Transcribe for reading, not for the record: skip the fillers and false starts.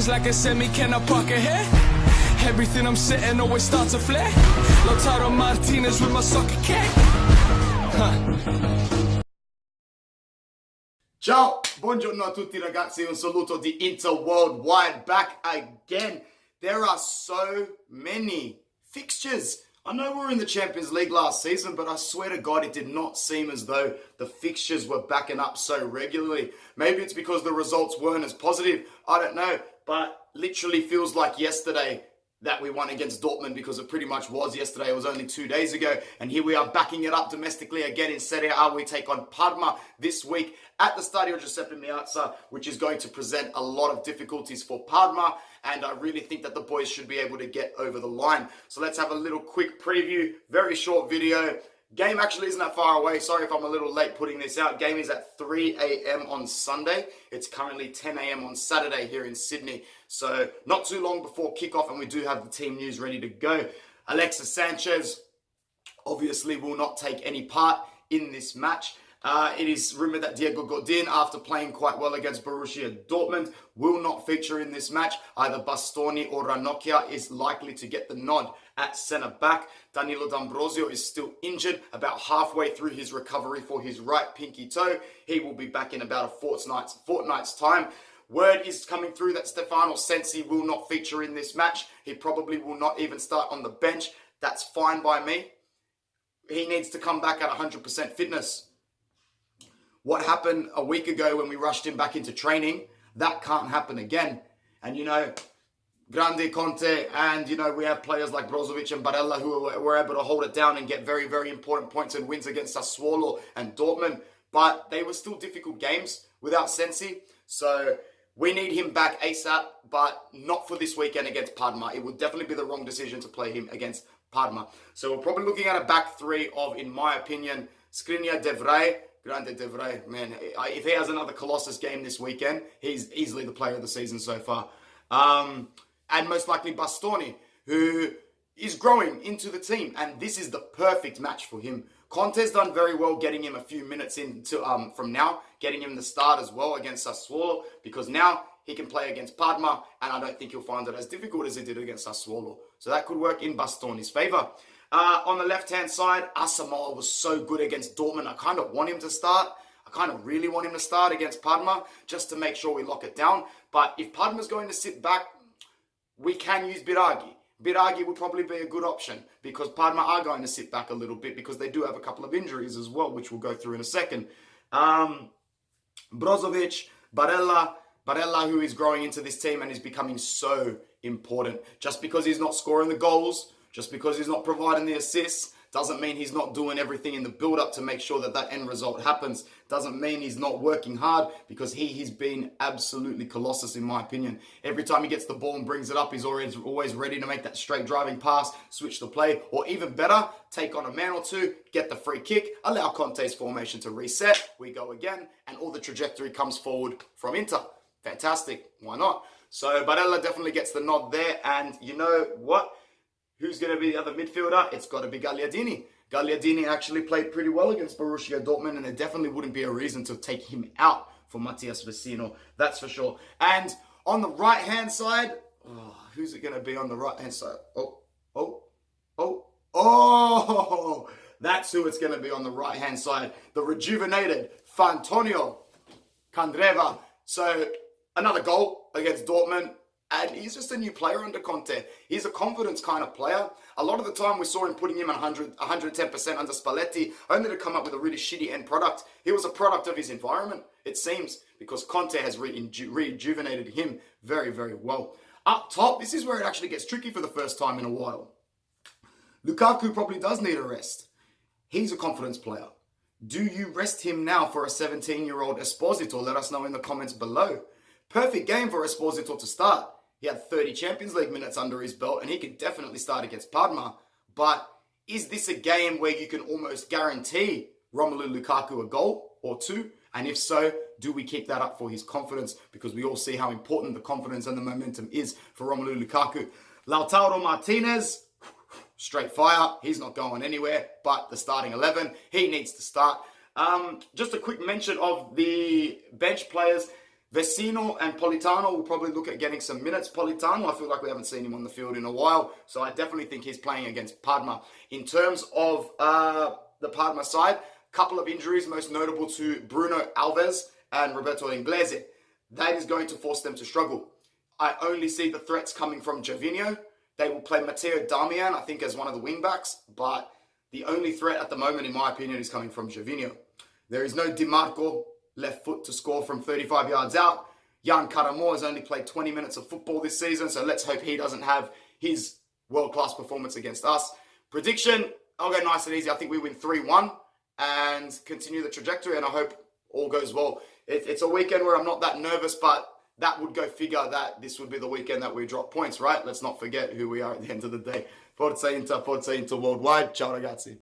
Feels like a semi, can I park ahead? Everything I'm sitting always starts to flare. Lautaro Martinez with my soccer kick. Ciao, buongiorno a tutti ragazzi, un saluto di Inter Worldwide, back again. There are so many fixtures. I know we're in the Champions League last season, but I swear to God, it did not seem as though the fixtures were backing up so regularly. Maybe it's because the results weren't as positive, I don't know, but literally feels like yesterday that we won against Dortmund, because it pretty much was yesterday. It was only 2 days ago. And here we are backing it up domestically again in Serie A. We take on Parma this week at the Stadio Giuseppe Meazza, which is going to present a lot of difficulties for Parma. And I really think that the boys should be able to get over the line. So let's have a little quick preview, very short video. Game actually isn't that far away. Sorry if I'm a little late putting this out. Game is at 3 a.m. on Sunday. It's currently 10 a.m. on Saturday here in Sydney. So not too long before kickoff, and we do have the team news ready to go. Alexis Sanchez obviously will not take any part in this match. It is rumored that Diego Godin, after playing quite well against Borussia Dortmund, will not feature in this match. Either Bastoni or Ranocchia is likely to get the nod at centre-back. Danilo D'Ambrosio is still injured, about halfway through his recovery for his right pinky toe. He will be back in about a fortnight's time. Word is coming through that Stefano Sensi will not feature in this match. He probably will not even start on the bench. That's fine by me. He needs to come back at 100% fitness. What happened a week ago when we rushed him back into training, that can't happen again. And, you know, Grande Conte and, you know, we have players like Brozovic and Barella who were able to hold it down and get very, very important points and wins against Sassuolo and Dortmund. But they were still difficult games without Sensi. So we need him back ASAP, but not for this weekend against Parma. It would definitely be the wrong decision to play him against Parma. So we're probably looking at a back three of, in my opinion, Skriniar, De Vrij. Grande De Vrij, man, if he has another Colossus game this weekend, he's easily the player of the season so far. And most likely Bastoni, who is growing into the team. And this is the perfect match for him. Conte's done very well getting him a few minutes into from now, getting him the start as well against Sassuolo, because now he can play against Parma, and I don't think he'll find it as difficult as he did against Sassuolo. So that could work in Bastoni's favour. On the left-hand side, Asamoah was so good against Dortmund. I kind of want him to start. I kind of really want him to start against Parma, just to make sure we lock it down. But if Parma's going to sit back, we can use Biraghi. Biraghi would probably be a good option, because Parma are going to sit back a little bit, because they do have a couple of injuries as well, which we'll go through in a second. Brozovic, Barella, who is growing into this team and is becoming so important. Just because he's not scoring the goals, just because he's not providing the assists, doesn't mean he's not doing everything in the build-up to make sure that that end result happens. Doesn't mean he's not working hard, because he has been absolutely colossus in my opinion. Every time he gets the ball and brings it up, he's always ready to make that straight driving pass, switch the play, or even better, take on a man or two, get the free kick, allow Conte's formation to reset, we go again, and all the trajectory comes forward from Inter. Fantastic. Why not? So Barella definitely gets the nod there, and you know what? Who's going to be the other midfielder? It's got to be Gagliardini. Gagliardini actually played pretty well against Borussia Dortmund, and there definitely wouldn't be a reason to take him out for Matias Vecino. That's for sure. And on the right-hand side, who's it going to be on the right-hand side? That's who it's going to be on the right-hand side. The rejuvenated Fantonio Candreva. So another goal against Dortmund. And he's just a new player under Conte. He's a confidence kind of player. A lot of the time we saw him putting him at 110% under Spalletti, only to come up with a really shitty end product. He was a product of his environment, it seems, because Conte has rejuvenated him very, very well. Up top, this is where it actually gets tricky for the first time in a while. Lukaku probably does need a rest. He's a confidence player. Do you rest him now for a 17-year-old Esposito? Let us know in the comments below. Perfect game for Esposito to start. He had 30 Champions League minutes under his belt, and he could definitely start against Parma. But is this a game where you can almost guarantee Romelu Lukaku a goal or two? And if so, do we keep that up for his confidence? Because we all see how important the confidence and the momentum is for Romelu Lukaku. Lautaro Martinez, straight fire. He's not going anywhere, but the starting 11, he needs to start. Just a quick mention of the bench players. Vecino and Politano will probably look at getting some minutes. Politano, I feel like we haven't seen him on the field in a while, so I definitely think he's playing against Parma. In terms of the Parma side, couple of injuries, most notable to Bruno Alves and Roberto Inglese. That is going to force them to struggle. I only see the threats coming from Gervinho. They will play Matteo Darmian, I think, as one of the wing-backs, but the only threat at the moment, in my opinion, is coming from Gervinho. There is no Di Marco, left foot to score from 35 yards out. Jan Karamor has only played 20 minutes of football this season, so let's hope he doesn't have his world-class performance against us. Prediction, I'll go nice and easy. I think we win 3-1 and continue the trajectory, and I hope all goes well. It's a weekend where I'm not that nervous, but that would go figure that this would be the weekend that we drop points, right? Let's not forget who we are at the end of the day. Forza Inter worldwide. Ciao ragazzi.